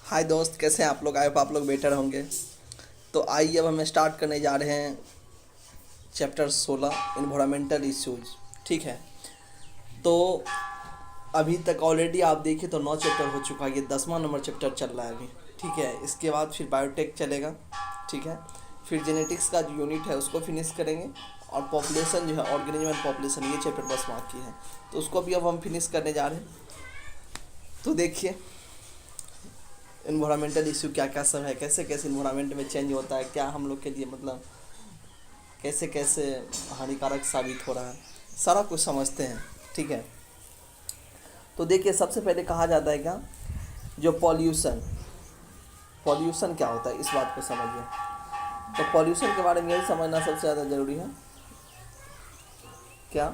हाय दोस्त, कैसे हैं आप लोग? आई होप आप लोग बेटर होंगे। तो आइए अब हम स्टार्ट करने जा रहे हैं चैप्टर 16 इन्वायरमेंटल इश्यूज। ठीक है। तो अभी तक ऑलरेडी आप देखिए तो 9 चैप्टर हो चुका है, ये 10वां नंबर चैप्टर चल रहा है अभी। ठीक है, इसके बाद फिर बायोटेक चलेगा। ठीक है, फिर जेनेटिक्स का जो यूनिट है उसको फिनिश करेंगे। और पॉपुलेशन जो है, ऑर्गेनिज्म एंड पॉपुलेशन, ये चैप्टर बस बाकी है, तो उसको भी अब हम फिनिश करने जा रहे हैं। तो देखिए इन्वायरमेंटल इशू क्या क्या सब है, कैसे कैसे इन्वायरमेंट में चेंज होता है, क्या हम लोग के लिए मतलब कैसे कैसे हानिकारक साबित हो रहा है, सारा कुछ समझते हैं। ठीक है। तो देखिए सबसे पहले कहा जाता है क्या, जो पॉल्यूशन पॉल्यूशन क्या होता है इस बात को समझिए। तो पॉल्यूशन के बारे में यही समझना सबसे ज़्यादा ज़रूरी है क्या।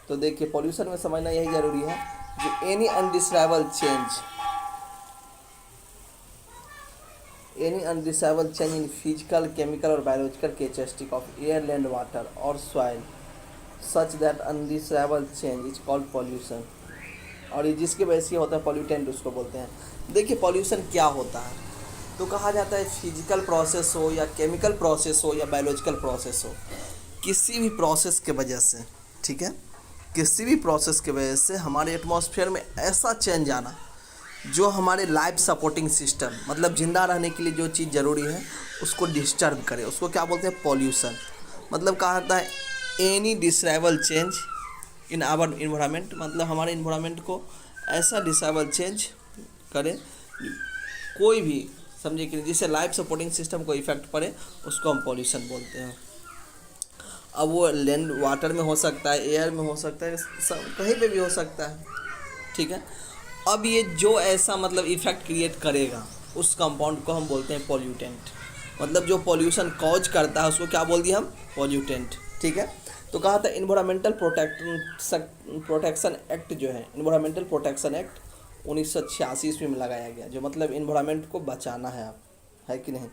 तो देखिए पॉल्यूशन में समझना यही ज़रूरी है जो any undesirable change in physical, chemical और biological characteristic of air, land, water और soil such that undesirable change is called pollution. और ये जिसकी वजह से होता है पॉल्यूटेंट उसको बोलते हैं। देखिए पॉल्यूशन क्या होता है, तो कहा जाता है फिजिकल प्रोसेस हो या केमिकल प्रोसेस हो या बायोलॉजिकल प्रोसेस हो, किसी भी प्रोसेस के वजह से, ठीक है, किसी भी प्रोसेस के वजह से हमारे एटमॉस्फेयर में ऐसा चेंज आना जो हमारे लाइफ सपोर्टिंग सिस्टम, मतलब ज़िंदा रहने के लिए जो चीज़ ज़रूरी है उसको डिस्टर्ब करे, उसको क्या बोलते हैं, पॉल्यूशन। मतलब कहा जाता है any desirable change in our environment, मतलब हमारे इन्वायरमेंट को ऐसा डिसेबल चेंज करे कोई भी, समझे कि जिससे लाइफ सपोर्टिंग सिस्टम को इफेक्ट पड़े, उसको हम पॉल्यूशन बोलते हैं। अब वो लैंड वाटर में हो सकता है, एयर में हो सकता है, कहीं पे भी हो सकता है। ठीक है। अब ये जो ऐसा मतलब इफेक्ट क्रिएट करेगा उस कंपाउंड को हम बोलते हैं पॉल्यूटेंट। मतलब जो पॉल्यूशन कॉज करता है उसको क्या बोल दिया हम, पॉल्यूटेंट। ठीक है। तो कहा था इन्वायरमेंटल प्रोटेक्शन एक्ट जो है, इन्वायरमेंटल प्रोटेक्शन एक्ट 1986 ईस्वी में लगाया गया, जो मतलब इन्वायरमेंट को बचाना है आप, है कि नहीं।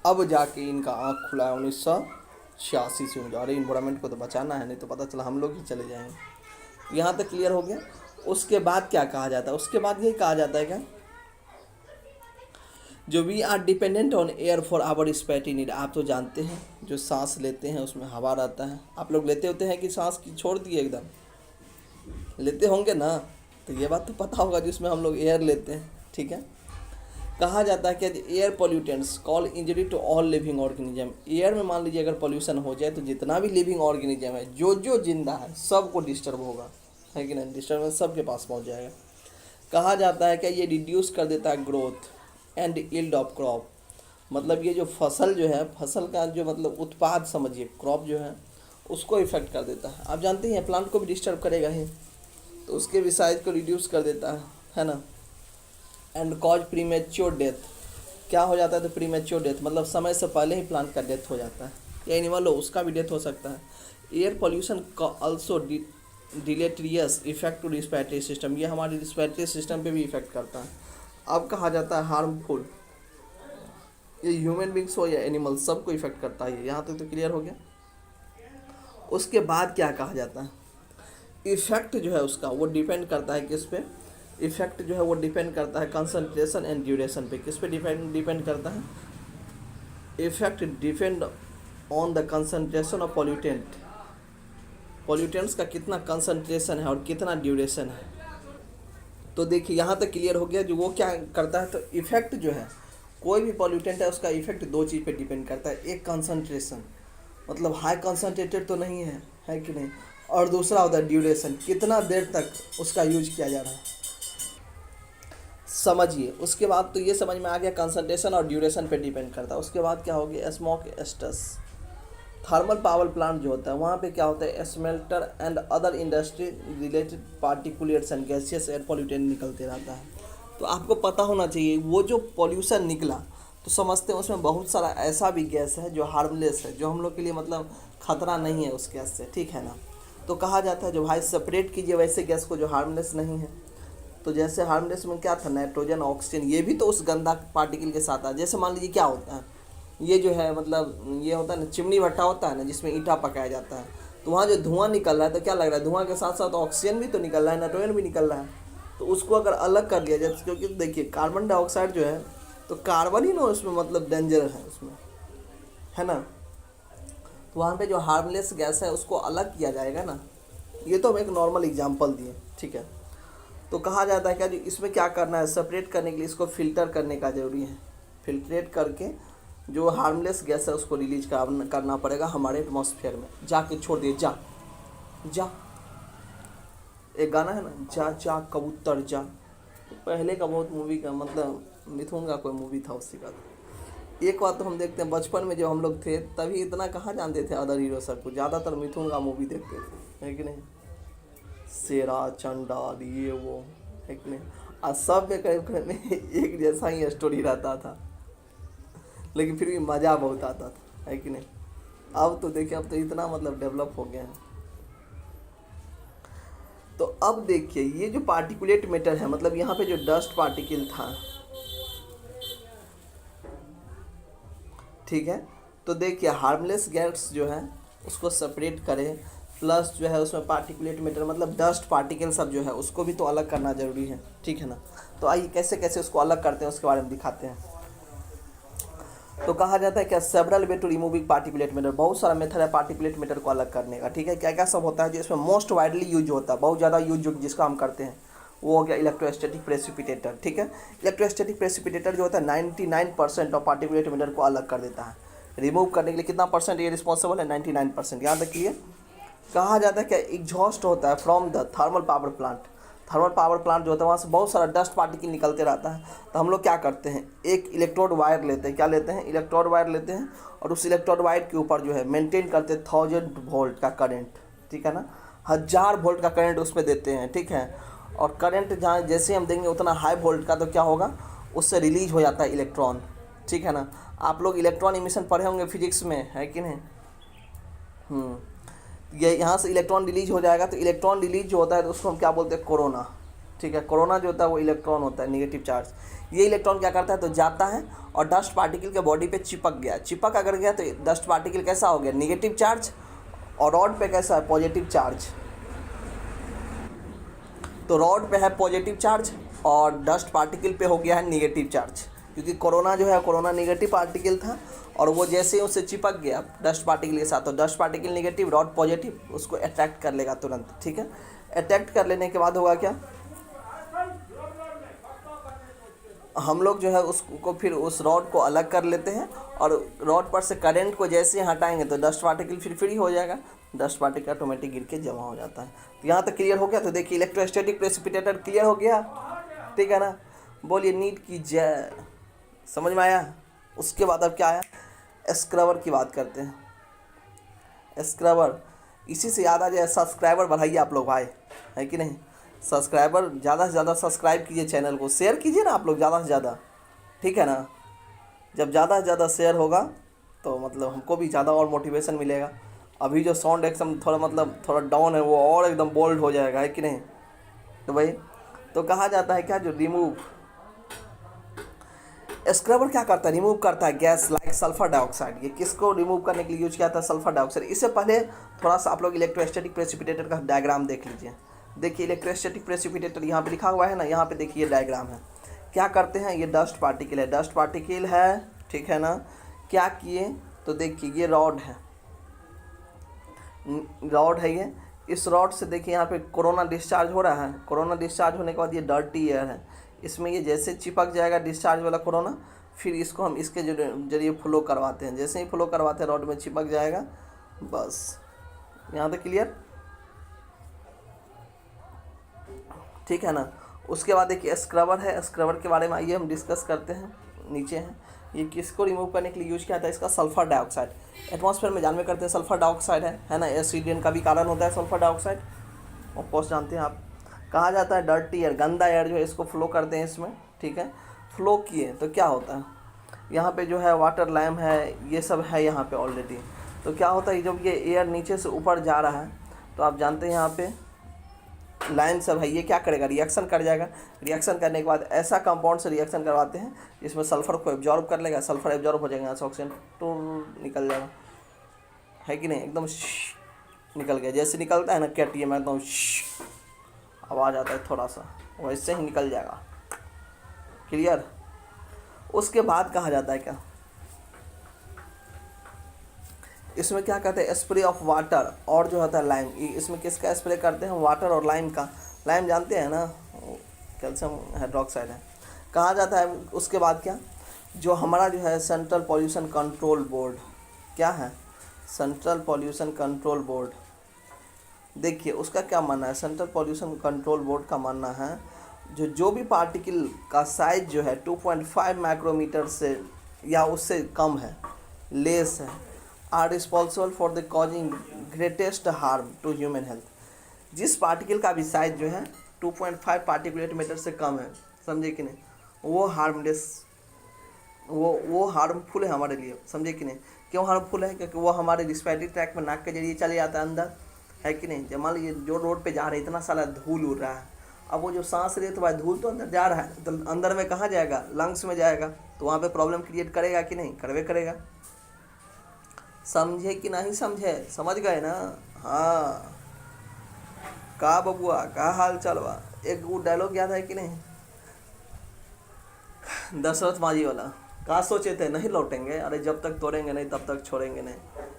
अब जाके इनका आँख खुला है 1986 ईस्वी में, अरे इन्वायरमेंट को तो बचाना है, नहीं तो पता चला हम लोग ही चले जाएंगे। यहाँ तक क्लियर हो गया। उसके बाद क्या कहा जाता है, उसके बाद यही कहा जाता है क्या, जो we are dependent on air for our respiratory need. आप तो जानते हैं जो सांस लेते हैं उसमें हवा रहता है, आप लोग लेते होते हैं कि सांस की छोड़ दिए, एकदम लेते होंगे ना। तो ये बात तो पता होगा जिसमें हम लोग एयर लेते हैं। ठीक है। कहा जाता है कि air pollutants call injury to all living organism. Air में मान लीजिए अगर पॉल्यूशन हो जाए तो जितना भी लिविंग ऑर्गेनिज्म है, जो जो जिंदा है, सबको डिस्टर्ब होगा, है कि नहीं, डिस्टर्बेंस सबके पास पहुंच जाएगा। कहा जाता है कि ये रिड्यूस कर देता है growth and yield of crop. मतलब ये जो फसल जो है, फसल का जो मतलब उत्पाद समझिए, क्रॉप जो है उसको इफेक्ट कर देता है। आप जानते हैं प्लांट को भी डिस्टर्ब करेगा ही, तो उसके भी साइज को रिड्यूस कर देता है ना। And cause premature death. क्या हो जाता है, तो प्रीमेच्योर डेथ मतलब समय से पहले ही प्लांट का डेथ हो जाता है, या एनिमल हो उसका भी डेथ हो सकता है। एयर पॉल्यूशन का also deleterious effect to respiratory system. ये हमारे रिस्पिरेटरी सिस्टम पे भी इफेक्ट करता है। अब कहा जाता है हार्मफुल, ये ह्यूमन बींग्स हो या एनिमल, सबको इफेक्ट करता है। यहाँ तक तो क्लियर हो गया। उसके बाद क्या कहा जाता है, इफेक्ट जो है उसका वो डिपेंड करता है किस पे, इफेक्ट जो है वो डिपेंड करता है कंसंट्रेशन एंड ड्यूरेशन पे। किस पे डिपेंड करता है, effect depend on the concentration of pollutants का कितना कंसंट्रेशन है और कितना ड्यूरेशन है। तो देखिए यहाँ तक क्लियर हो गया। जो वो क्या करता है, तो इफेक्ट जो है, कोई भी पॉल्यूटेंट है उसका इफेक्ट दो चीज़ पे डिपेंड करता है। एक कंसंट्रेशन, मतलब हाई कंसंट्रेटेड तो नहीं है कि नहीं, और दूसरा होता है ड्यूरेशन, कितना देर तक उसका यूज किया जा रहा है, समझिए। उसके बाद तो ये समझ में आ गया कंसंट्रेशन और ड्यूरेशन पे डिपेंड करता है। उसके बाद क्या हो गया, स्मोक स्टस। थर्मल पावर प्लांट जो होता है वहाँ पे क्या होता है, smelter and other industry related particulates and gaseous air pollutant निकलते रहता है। तो आपको पता होना चाहिए वो जो पॉल्यूशन निकला तो समझते हैं उसमें बहुत सारा ऐसा भी गैस है जो हार्मलेस है, जो हम लोग के लिए मतलब खतरा नहीं है उस गैस से, ठीक है ना। तो कहा जाता है जो भाई सेपरेट कीजिए वैसे गैस को जो हार्मलेस नहीं है। तो जैसे हार्मलेस में क्या था, नाइट्रोजन, ऑक्सीजन, ये भी तो उस गंदा पार्टिकल के साथ है। जैसे मान लीजिए क्या होता है, ये जो है मतलब ये होता है ना, चिमनी भट्टा होता है ना जिसमें ईंटा पकाया जाता है, तो वहाँ जो धुआं निकल रहा है तो क्या लग रहा है, धुआं के साथ साथ ऑक्सीजन भी तो निकल रहा है, नाइट्रोजन भी निकल रहा है। तो उसको अगर अलग कर लिया जाए, क्योंकि देखिए कार्बन डाइऑक्साइड जो है तो कार्बन ही ना उसमें मतलब डेंजर है उसमें, है ना। तो वहाँ पे जो हार्मलेस गैस है उसको अलग किया जाएगा ना। ये तो हम एक नॉर्मल एग्जांपल दिए, ठीक है। तो कहा जाता है क्या जी, इसमें क्या करना है, सेपरेट करने के लिए इसको फिल्टर करने का ज़रूरी है। फिल्ट्रेट करके जो हार्मलेस गैस है उसको रिलीज करना पड़ेगा हमारे एटमॉस्फेयर में। जाके छोड़ दिए, जा जा, एक गाना है ना, जा जा कबूतर जा, पहले का बहुत मूवी का मतलब मिथुन का कोई मूवी था उसी का। एक बात तो हम देखते हैं, बचपन में जब हम लोग थे तभी इतना कहाँ जानते थे अदर हीरो सबको, ज़्यादातर मिथुन का मूवी देखते थे, है कि नहीं। शेरा चंडाल ये वो, है कि नहीं। और सब में करीब करीब में एक जैसा ही स्टोरी रहता था, लेकिन फिर भी मज़ा बहुत आता था, है कि नहीं। अब तो देखिए, अब तो इतना मतलब डेवलप हो गया है। तो अब देखिए ये जो पार्टिकुलेट मैटर है, मतलब यहाँ पे जो डस्ट पार्टिकल था, ठीक है। तो देखिए हार्मलेस गैस जो है उसको सेपरेट करें, प्लस जो है उसमें पार्टिकुलेट मैटर मतलब डस्ट पार्टिकल सब जो है उसको भी तो अलग करना ज़रूरी है, ठीक है ना। तो आइए कैसे कैसे उसको अलग करते हैं उसके बारे में दिखाते हैं। तो कहा जाता है क्या, several way to removing particulate matter, बहुत सारा मेथड है पार्टिकुलेट मैटर को अलग करने का, ठीक है। क्या क्या सब होता है जो इसमें मोस्ट वाइडली यूज होता है, बहुत ज़्यादा यूज जिसका हम करते हैं वो हो गया इलेक्ट्रोस्टैटिक प्रेसिपिटेटर, ठीक है। इलेक्ट्रोस्टैटिक प्रेसिपिटेटर जो होता है 99% ऑफ पार्टिकुलेट मैटर को अलग कर देता है। रिमूव करने के लिए कितना परसेंट ये रिस्पॉन्सिबल है, 99%। यहाँ तक कि कहा जाता है कि एग्जॉस्ट होता है from the thermal power plant. Thermal power plant जो होता है वहाँ से बहुत सारा डस्ट पार्टिकल निकलते रहता है। तो हम लोग क्या करते हैं, एक इलेक्ट्रोड वायर लेते हैं, क्या लेते हैं, इलेक्ट्रोड वायर लेते हैं, और उस इलेक्ट्रोड वायर के ऊपर जो है मेंटेन करते हैं 1000 वोल्ट का करंट, ठीक है ना, 1000 वोल्ट का करंट उसमें देते हैं, ठीक है। और करंट जहाँ जैसे हम देंगे उतना हाई वोल्ट का, तो क्या होगा, उससे रिलीज हो जाता है इलेक्ट्रॉन, ठीक है ना। आप लोग इलेक्ट्रॉन इमिशन पढ़े होंगे फिजिक्स में, है कि नहीं। ये यहाँ से इलेक्ट्रॉन रिलीज हो जाएगा, तो इलेक्ट्रॉन रिलीज जो होता है तो उसको हम क्या बोलते हैं, कोरोना, ठीक है। कोरोना जो होता है वो इलेक्ट्रॉन होता है, नेगेटिव चार्ज। ये इलेक्ट्रॉन क्या करता है, तो जाता है और डस्ट पार्टिकल के बॉडी पे चिपक गया, चिपक अगर गया तो डस्ट पार्टिकल कैसा हो गया, नेगेटिव चार्ज, और रॉड पे कैसा है, पॉजिटिव चार्ज। तो रॉड पे है पॉजिटिव चार्ज और डस्ट पार्टिकल पे हो गया है नेगेटिव चार्ज, क्योंकि कोरोना जो है कोरोना नेगेटिव पार्टिकल था, और वो जैसे ही उससे चिपक गया डस्ट पार्टिकल के साथ, तो dust particle negative, rod positive, उसको अट्रैक्ट कर लेगा तुरंत, ठीक है। अट्रैक्ट कर लेने के बाद होगा क्या, हम लोग जो है उसको फिर उस रॉड को अलग कर लेते हैं, और रॉड पर से करंट को जैसे ही हटाएंगे तो डस्ट पार्टिकल फिर फ्री हो जाएगा, डस्ट पार्टिकल ऑटोमेटिक गिर के जमा हो जाता है। तो यहाँ तक क्लियर हो गया। तो देखिए इलेक्ट्रोस्टैटिक प्रेसिपिटेटर क्लियर हो गया, ठीक है ना। बोलिए नीट की जय, समझ में आया। उसके बाद अब क्या आया, स्क्रबर की बात करते हैं। स्क्रबर, इसी से याद आ जाए, सब्सक्राइबर बढ़ाइए आप लोग भाई, है कि नहीं। सब्सक्राइबर ज़्यादा से ज़्यादा सब्सक्राइब कीजिए, चैनल को शेयर कीजिए ना आप लोग ज़्यादा से ज़्यादा, ठीक है ना। जब ज़्यादा से ज़्यादा शेयर होगा तो मतलब हमको भी ज़्यादा और मोटिवेशन मिलेगा। अभी जो साउंड एकदम थोड़ा मतलब थोड़ा डाउन है वो और एकदम बोल्ड हो जाएगा, है कि नहीं। तो भाई तो कहा जाता है क्या, जो रिमूव, स्क्रबर क्या करता है, रिमूव करता है गैस लाइक सल्फर डाइऑक्साइड। ये किसको रिमूव करने के लिए यूज किया था, सल्फर डाइऑक्साइड। इससे पहले थोड़ा सा आप लोग इलेक्ट्रोस्टैटिक प्रेसिपिटेटर का डायग्राम देख लीजिए। देखिए इलेक्ट्रोस्टैटिक प्रेसिपिटेटर यहाँ पे लिखा हुआ है ना, यहाँ पे देखिए डायग्राम है। क्या करते हैं, ये डस्ट पार्टिकल है, डस्ट पार्टिकल है, ठीक है ना। क्या किए, तो देखिए ये रॉड है, रॉड है ये। इस रॉड से देखिए यहाँ पे कोरोना डिस्चार्ज हो रहा है। कोरोना डिस्चार्ज होने के बाद ये डर्टी एयर है, इसमें ये जैसे चिपक जाएगा डिस्चार्ज वाला कोरोना, फिर इसको हम इसके जरिए फ्लो करवाते हैं। जैसे ही फ्लो करवाते हैं रॉड में चिपक जाएगा, बस। यहाँ तक क्लियर, ठीक है ना। उसके बाद देखिए स्क्रबर है, स्क्रबर के बारे में आइए हम डिस्कस करते हैं। नीचे है, ये किसको रिमूव करने के लिए यूज किया था, इसका सल्फर डाइऑक्साइड। एटमॉस्फेयर में जानवे करते हैं सल्फर डाइऑक्साइड है ना, एसिडियन का भी कारण होता है सल्फर डाइऑक्साइड, ऑफकोर्स जानते हैं आप। कहा जाता है डर्टी एयर, गंदा एयर जो है इसको फ्लो करते हैं इसमें, ठीक है। फ्लो किए तो क्या होता है, यहाँ पे जो है वाटर लैम्प है, ये सब है यहाँ पे ऑलरेडी। तो क्या होता है, जब ये एयर नीचे से ऊपर जा रहा है तो आप जानते हैं यहाँ पे लाइन सब है, ये क्या करेगा, रिएक्शन कर जाएगा। रिएक्शन करने के बाद ऐसा कंपाउंड से रिएक्शन करवाते हैं जिसमें सल्फर को एब्जॉर्ब कर लेगा, सल्फर एब्जॉर्ब हो जाएगा, यहाँ से ऑक्सीजन टूर निकल जाएगा, है कि नहीं। एकदम निकल गया, जैसे निकलता है ना KTM, एकदम आवाज़ आता है थोड़ा सा। वैसे ही निकल जाएगा। क्लियर। उसके बाद कहा जाता है क्या, इसमें क्या कहते हैं, स्प्रे ऑफ वाटर और जो होता है लाइम। इसमें किसका स्प्रे करते हैं, वाटर और लाइम का। लाइम जानते हैं ना, कैल्शियम हाइड्रोक्साइड है। कहा जाता है उसके बाद क्या, जो हमारा जो है सेंट्रल पॉल्यूशन कंट्रोल बोर्ड, क्या है, सेंट्रल पॉल्यूशन कंट्रोल बोर्ड। देखिए उसका क्या मानना है, सेंट्रल पॉल्यूशन कंट्रोल बोर्ड का मानना है जो भी पार्टिकल का साइज जो है 2.5 माइक्रोमीटर से या उससे कम है, लेस है, are responsible for the causing greatest harm to human health. जिस पार्टिकल का भी साइज जो है 2.5 पार्टिकुलेट मीटर से कम है, समझे कि नहीं, वो हार्मलेस, वो हार्मफुल है हमारे लिए, समझे कि नहीं। क्यों हार्मफुल है, क्योंकि वो हमारे रिस्पायरेटरी ट्रैक में नाक के जरिए चले जाता है अंदर, है कि नहीं। जब मान लीजिए जो रोड पे जा रहे हैं इतना सारा धूल उड़ रहा है, अब वो जो सांस ले तो भाई धूल तो अंदर जा रहा है, तो अंदर में कहाँ जाएगा, लंग्स में जाएगा, तो वहाँ पे प्रॉब्लम क्रिएट करेगा कि नहीं, करवे करेगा। समझे कि नहीं समझे, समझ गए ना। हाँ, का बबुआ का हाल चलवा, एक वो डायलॉग याद है कि नहीं, दशरथ माझी वाला, का सोचे थे नहीं लौटेंगे, अरे जब तक तोड़ेंगे नहीं तब तक छोड़ेंगे नहीं।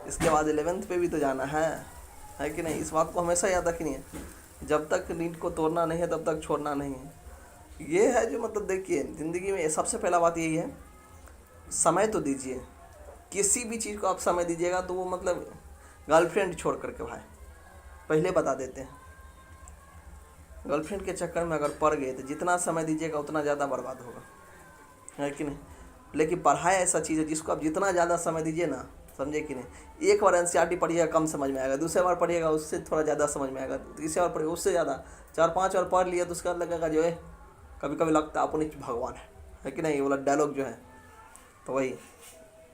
इसके बाद 11th पे भी तो जाना है कि नहीं। इस बात को हमेशा याद रखनी है, जब तक नीट को तोड़ना नहीं है तब तक छोड़ना नहीं है। ये है जो मतलब देखिए ज़िंदगी में सबसे पहला बात यही है, समय तो दीजिए। किसी भी चीज़ को आप समय दीजिएगा तो वो मतलब गर्लफ्रेंड छोड़ करके भाई, पहले बता देते हैं, गर्लफ्रेंड के चक्कर में अगर पड़ गए तो जितना समय दीजिएगा उतना ज़्यादा बर्बाद होगा, है कि नहीं। लेकिन पढ़ाई ऐसा चीज़ है जिसको आप जितना ज़्यादा समय दीजिए ना, समझे कि नहीं। एक बार एनसीईआरटी पढ़िएगा कम समझ में आएगा, दूसरे बार पढ़िएगा उससे थोड़ा ज़्यादा समझ में आएगा, तीसरे बार पढ़िएगा उससे ज़्यादा, 4-5 बार पढ़ लिया तो उसका लगेगा जो है, कभी कभी लगता है अपनी भगवान है कि नहीं। ये वाला डायलॉग जो है तो वही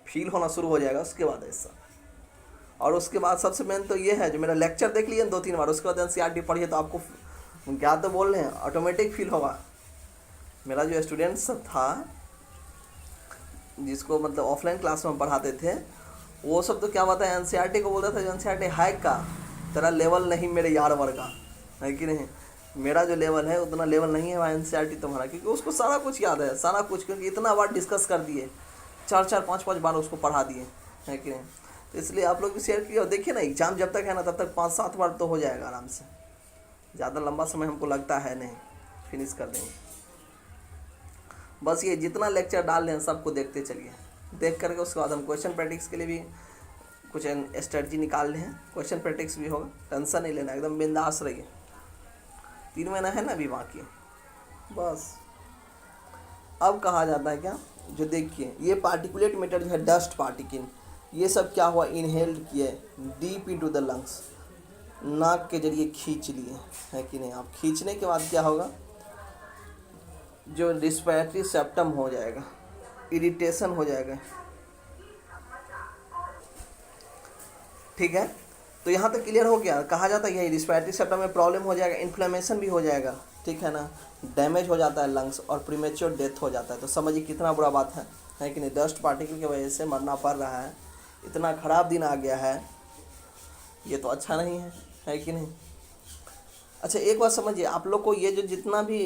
फील होना शुरू हो जाएगा उसके बाद ऐसा। और उसके बाद सबसे मेन तो ये है, जो मेरा लेक्चर देख लिए 2-3 बार, उसके बाद एनसीईआरटी पढ़िए तो आपको क्या तो बोल रहे हैं ऑटोमेटिक फील होगा। मेरा जो स्टूडेंट सब था जिसको मतलब ऑफलाइन क्लास में पढ़ाते थे, वो सब तो क्या बात है एनसीईआरटी को बोलता था, जो एनसीईआरटी हाई का तेरा लेवल नहीं मेरे यार वर्गा, है कि नहीं। मेरा जो लेवल है उतना लेवल नहीं है वहाँ एनसीईआरटी तुम्हारा, क्योंकि उसको सारा कुछ याद है, सारा कुछ, क्योंकि इतना बार डिस्कस कर दिए, 4-4 5-5 बार उसको पढ़ा दिए, है कि नहीं। तो इसलिए आप लोग भी शेयर किए। और देखिए ना, एग्ज़ाम जब तक है ना तब तक 5-7 बार तो हो जाएगा आराम से, ज़्यादा लंबा समय हमको लगता है नहीं, फिनिश कर देंगे। बस ये जितना लेक्चर डाल रहे हैं सबको देखते चलिए, देख करके उसके बाद हम क्वेश्चन प्रैक्टिस के लिए भी कुछ स्ट्रेटजी निकाल रहे हैं। क्वेश्चन प्रैक्टिस भी होगा, टेंशन नहीं लेना, एकदम बिंदास रहिए। 3 महीना है ना अभी बाकी, बस। अब कहा जाता है क्या, जो देखिए ये पार्टिकुलेट मैटर जो है, डस्ट पार्टिकल, ये सब क्या हुआ, इनहेल्ड किए डीप इनटू द लंग्स, नाक के जरिए खींच लिए, है कि नहीं। आप खींचने के बाद क्या होगा, जो रिस्पिरेटरी सेप्टम हो जाएगा, इरिटेशन हो जाएगा, ठीक है। तो यहाँ तक क्लियर हो गया। कहा जाता है यही रिस्पिरेटरी सेप्टम में प्रॉब्लम हो जाएगा, इन्फ्लेमेशन भी हो जाएगा, ठीक है ना, डैमेज हो जाता है लंग्स और प्रीमेच्योर डेथ हो जाता है। तो समझिए कितना बुरा बात है कि नहीं। डस्ट पार्टिकल की वजह से मरना पड़ रहा है, इतना ख़राब दिन आ गया है, ये तो अच्छा नहीं है कि नहीं। अच्छा एक बात समझिए, आप लोग को ये जो जितना भी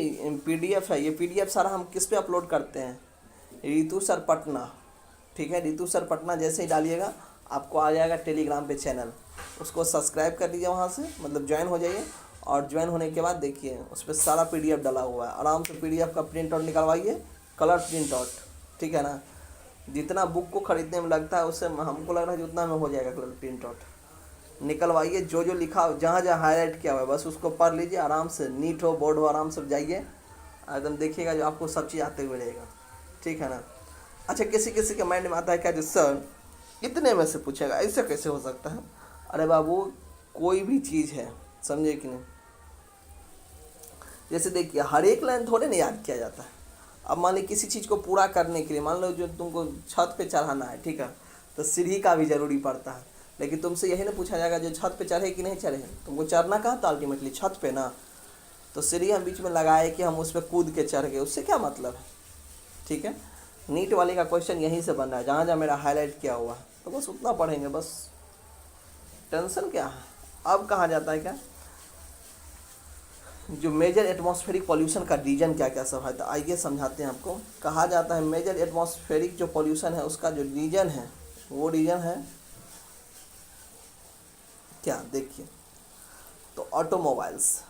पीडीएफ है, ये पीडीएफ सारा हम किस पे अपलोड करते हैं, रितु सर पटना, ठीक है। रितु सर पटना जैसे ही डालिएगा आपको आ जाएगा टेलीग्राम पे चैनल, उसको सब्सक्राइब कर दीजिए, वहाँ से मतलब ज्वाइन हो जाइए। और ज्वाइन होने के बाद देखिए उस पर सारा पीडीएफ डाला हुआ है, आराम से पीडीएफ का प्रिंट आउट निकलवाइए, कलर प्रिंट आउट, ठीक है ना। जितना बुक को ख़रीदने में लगता है उससे हमको लग रहा है उतना में हो जाएगा कलर प्रिंट आउट। निकलवाइए, जो जो लिखा जहाँ जहाँ हाईलाइट किया हुआ है बस उसको पढ़ लीजिए, आराम से नीट हो बोर्ड हो आराम से जाइए, एकदम देखिएगा जो आपको सब चीज़ आते हुए रहेगा, ठीक है ना। अच्छा किसी किसी के माइंड में आता है क्या, जो सर इतने में से पूछेगा, ऐसा कैसे हो सकता है। अरे बाबू कोई भी चीज़ है, समझे कि नहीं। जैसे देखिए हर एक लाइन थोड़े ना याद किया जाता है। अब मान लीजिए किसी चीज़ को पूरा करने के लिए, मान लो जो तुमको छत पे चढ़ाना है, ठीक है, तो सीढ़ी का भी ज़रूरी पड़ता है। लेकिन तुमसे यही ना पूछा जाएगा जो छत पे चढ़े कि नहीं चढ़े, तुमको चढ़ना कहाँ था अल्टीमेटली छत पे ना, तो सीढ़ी हम बीच में लगाए कि हम उस पर कूद के चढ़ गए, उससे क्या मतलब है, ठीक है। नीट वाले का क्वेश्चन यहीं से बन रहा है, जहाँ जहाँ मेरा हाईलाइट किया हुआ है, तो बस उतना पढ़ेंगे, बस टेंशन क्या है। अब कहा जाता है क्या, जो मेजर एटमॉस्फेरिक पॉल्यूशन का रीजन क्या क्या सब है, तो आइए समझाते हैं आपको। कहा जाता है मेजर एटमॉस्फेरिक जो पॉल्यूशन है उसका जो रीजन है वो रीजन है क्या, देखिए, तो ऑटोमोबाइल्स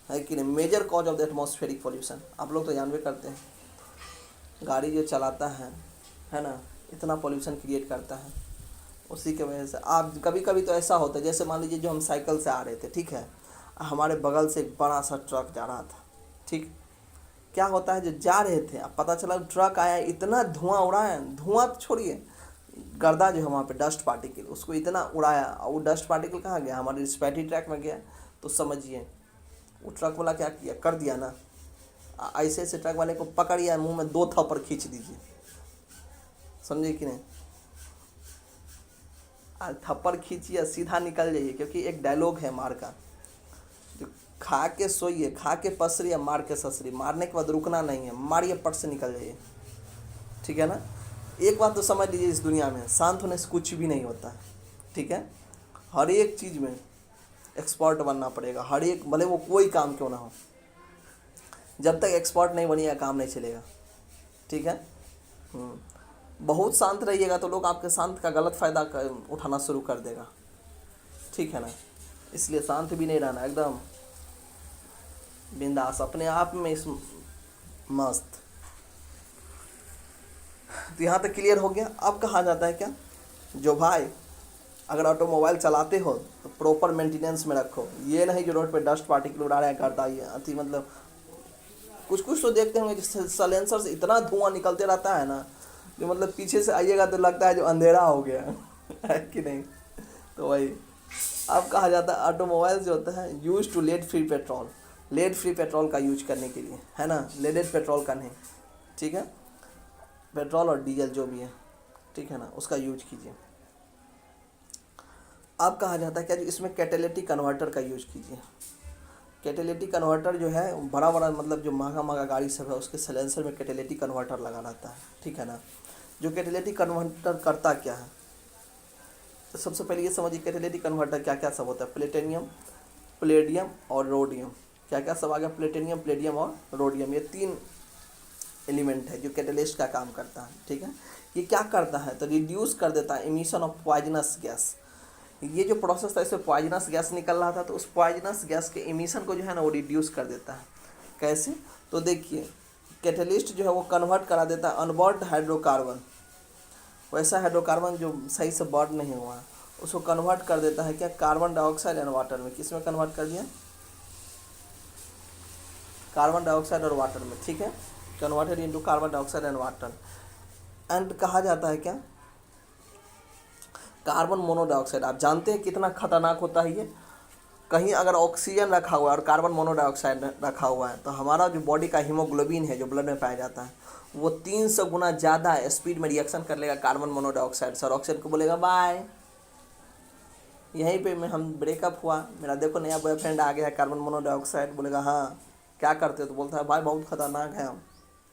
है कि नहीं, major cause of the atmospheric pollution. आप लोग तो जानवे करते हैं, गाड़ी जो चलाता है ना, इतना पॉल्यूशन क्रिएट करता है, उसी के वजह से। आप कभी कभी तो ऐसा होता है, जैसे मान लीजिए जो हम साइकिल से आ रहे थे, ठीक है, हमारे बगल से एक बड़ा सा ट्रक जा रहा था, ठीक, क्या होता है, जो जा रहे थे अब पता चला ट्रक आया, इतना धुआं उड़ाया, धुआं तो छोड़िए, गर्दा जो है वहाँ पे डस्ट पार्टिकल, उसको इतना उड़ाया, और वो डस्ट पार्टिकल कहाँ गया, हमारे रिस्पिरेटरी ट्रैक में गया। तो समझिए वो ट्रक वाला क्या किया, कर दिया ना, ऐसे ऐसे ट्रक वाले को पकड़िए, मुंह में 2 थप्पड़ खींच दीजिए, समझे कि नहीं, थप्पड़ खींचिए सीधा निकल जाइए, क्योंकि एक डायलॉग है मार का, जो खा के सोइए, खा के पसरिए, मार के ससरी, मारने के बाद रुकना नहीं है, मारिए पट से निकल जाइए, ठीक है ना। एक बात तो समझ लीजिए, इस दुनिया में शांत होने से कुछ भी नहीं होता है, ठीक है, हर एक चीज़ में एक्सपर्ट बनना पड़ेगा, हर एक, भले वो कोई काम क्यों ना हो, जब तक एक्सपर्ट नहीं बनिएगा काम नहीं चलेगा, ठीक है। बहुत शांत रहिएगा तो लोग आपके शांत का गलत फ़ायदा उठाना शुरू कर देगा, ठीक है ना, इसलिए शांत भी नहीं रहना, एकदम बिंदास अपने आप में इस मस्त। तो यहाँ तक क्लियर हो गया। अब कहा जाता है क्या, जो भाई अगर ऑटोमोबाइल चलाते हो तो प्रॉपर मेंटेनेंस में रखो, ये नहीं जो रोड पे डस्ट पार्टिकल उड़ा रहे हैं, करता ये अति, मतलब कुछ कुछ तो देखते होंगे जिससे साइलेंसर से इतना धुआं निकलते रहता है ना, जो मतलब पीछे से आइएगा तो लगता है जो अंधेरा हो गया है कि नहीं। तो वही अब कहा जाता है ऑटोमोबाइल जो होता है use to lead free petrol, lead free petrol का यूज करने के लिए, है ना, लेडेड पेट्रोल का नहीं, ठीक है, पेट्रोल और डीजल जो भी है, ठीक है ना, उसका यूज कीजिए। अब कहा जाता है क्या, जो इसमें कैटेलिटिक कन्वर्टर का यूज कीजिए। कैटेलिटिक कन्वर्टर जो है बड़ा बड़ा, मतलब जो महंगा महंगा गाड़ी सब है उसके साइलेंसर में कैटेलिटिक कन्वर्टर लगा रहता है, ठीक है ना। जो कैटेलिटिक कन्वर्टर करता क्या है, तो सबसे पहले ये समझिए कैटेलिटिक कन्वर्टर क्या क्या सब होता है, प्लेटिनियम, प्लेडियम और रोडियम, क्या क्या सब आ गया, प्लेटिनियम, प्लेडियम और रोडियम, ये 3 एलिमेंट है जो कैटेलिस्ट का काम करता है, ठीक है। ये क्या करता है, तो रिड्यूस कर देता है इमिशन ऑफ पॉइजनस गैस। ये जो प्रोसेस था इसमें पॉइजनस गैस निकल रहा था, तो उस पॉइजनस गैस के इमिशन को जो है ना वो रिड्यूस कर देता है। कैसे, तो देखिए कैटेलिस्ट जो है वो कन्वर्ट करा देता है अनबर्न्ड हाइड्रोकार्बन, वैसा हाइड्रोकार्बन जो सही से बर्न नहीं हुआ है उसको कन्वर्ट कर देता है क्या, कार्बन डाइऑक्साइड एंड वाटर में। किस में कन्वर्ट कर दिया, कार्बन डाइऑक्साइड और वाटर में, ठीक है, converted into carbon dioxide and water. And कहा जाता है क्या, कार्बन मोनोडाइऑक्साइड, आप जानते हैं कितना खतरनाक होता है ये। कहीं अगर ऑक्सीजन रखा हुआ है और कार्बन मोनोडाइऑक्साइड रखा हुआ है तो हमारा जो बॉडी का हीमोग्लोबिन है जो ब्लड में पाया जाता है वो 300 गुना ज़्यादा स्पीड में रिएक्शन कर लेगा कार्बन मोनोडाइऑक्साइड से, और ऑक्सीजन को बोलेगा बाय। यहीं पे मैं हम ब्रेकअप हुआ, मेरा देखो नया बॉयफ्रेंड आ गया है, कार्बन मोनोडाइऑक्साइड, बोलेगा हाँ क्या करते हो, तो बोलता है भाई बहुत खतरनाक है हम,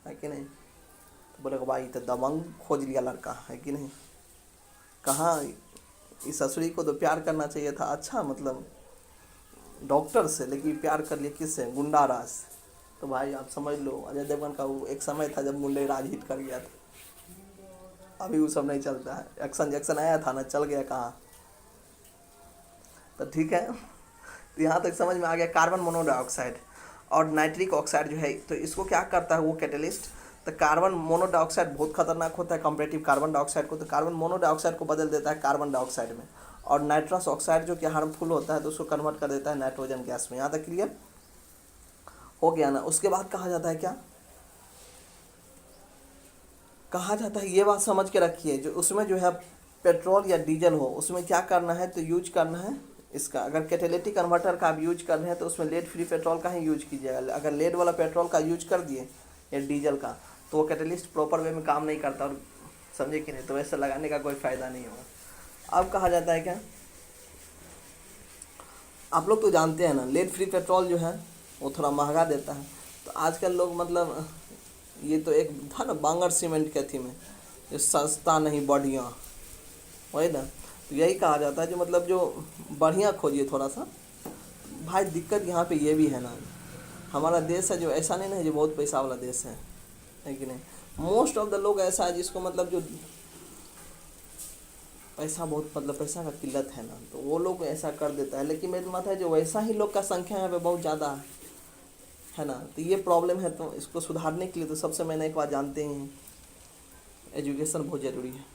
है कि नहीं, तो बोलेगा भाई तो दबंग खोज लिया लड़का, है कि नहीं। कहाँ, इस ससुरी को तो प्यार करना चाहिए था, अच्छा मतलब डॉक्टर से, लेकिन प्यार कर लिया किससे, गुंडा राज। तो भाई आप समझ लो अजय देवगन का वो एक समय था जब गुंडे राज हिट कर गया था, अभी वो सब नहीं चलता है, एक्शन जैक्शन आया था ना, चल गया कहाँ। तो ठीक है, तो यहाँ तक समझ में आ गया। कार्बन मोनोडाइऑक्साइड और नाइट्रिक ऑक्साइड जो है, तो इसको क्या करता है वो कैटेलिस्ट, तो कार्बन मोनोडाइऑक्साइड बहुत खतरनाक होता है कंपेरेटिव कार्बन डाइऑक्साइड को, तो कार्बन मोनोडाइऑक्साइड को बदल देता है कार्बन डाइऑक्साइड में, और नाइट्रस ऑक्साइड जो कि हार्मफुल होता है तो उसको कन्वर्ट कर देता है नाइट्रोजन गैस में। यहाँ तक क्लियर हो गया ना। उसके बाद कहा जाता है क्या, कहा जाता है ये बात समझ के रखिए, जो उसमें जो है पेट्रोल या डीजल हो उसमें क्या करना है, तो यूज करना है इसका, अगर कैटेलिटिक कन्वर्टर का आप यूज कर रहे हैं तो उसमें लेड फ्री पेट्रोल का ही यूज कीजिएगा। अगर लेड वाला पेट्रोल का यूज कर दिए या डीजल का तो वो कैटेलिस्ट प्रॉपर वे में काम नहीं करता, और समझे कि नहीं, तो वैसे लगाने का कोई फ़ायदा नहीं होगा। अब कहा जाता है क्या, आप लोग तो जानते हैं ना लेड फ्री पेट्रोल जो है वो थोड़ा महंगा देता है, तो आजकल लोग मतलब ये तो एक था ना बांगर सीमेंट के थी में, जो सस्ता नहीं बढ़िया, वही ना, तो यही कहा जाता है जो मतलब जो बढ़िया खोजिए थोड़ा सा। भाई दिक्कत यहाँ पे ये भी है ना, हमारा देश है जो ऐसा नहीं ना है जो बहुत पैसा वाला देश है कि नहीं। मोस्ट ऑफ द लोग ऐसा है जिसको मतलब जो पैसा बहुत मतलब पैसा का किल्लत है ना, तो वो लोग ऐसा कर देता है। लेकिन मेरी मत है जो वैसा ही लोग का संख्या यहाँ पे बहुत ज़्यादा है ना, तो ये प्रॉब्लम है। तो इसको सुधारने के लिए तो सबसे मैंने एक बात जानते ही हैं, एजुकेशन बहुत ज़रूरी है।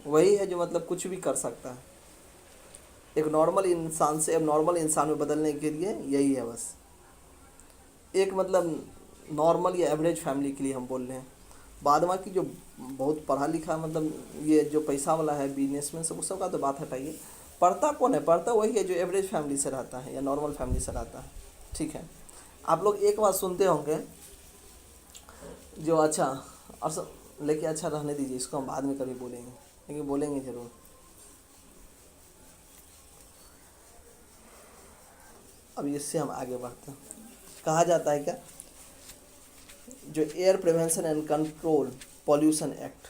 वही है जो मतलब कुछ भी कर सकता है एक नॉर्मल इंसान से अब नॉर्मल इंसान में बदलने के लिए, यही है बस। एक मतलब नॉर्मल या एवरेज फैमिली के लिए हम बोल रहे हैं। बाद में की जो बहुत पढ़ा लिखा मतलब ये जो पैसा वाला है बिजनेसमैन सब, उस सब का तो बात हटाइए। पढ़ता कौन है? पढ़ता वही है जो एवरेज फैमिली से रहता है या नॉर्मल फैमिली से रहता है। ठीक है, आप लोग एक बात सुनते होंगे जो अच्छा और सब, लेकिन अच्छा रहने दीजिए, इसको हम बाद में कभी बोलेंगे, लेकिन बोलेंगे ज़रूर। अब इससे हम आगे बढ़ते हैं। कहा जाता है क्या, जो air prevention and control pollution act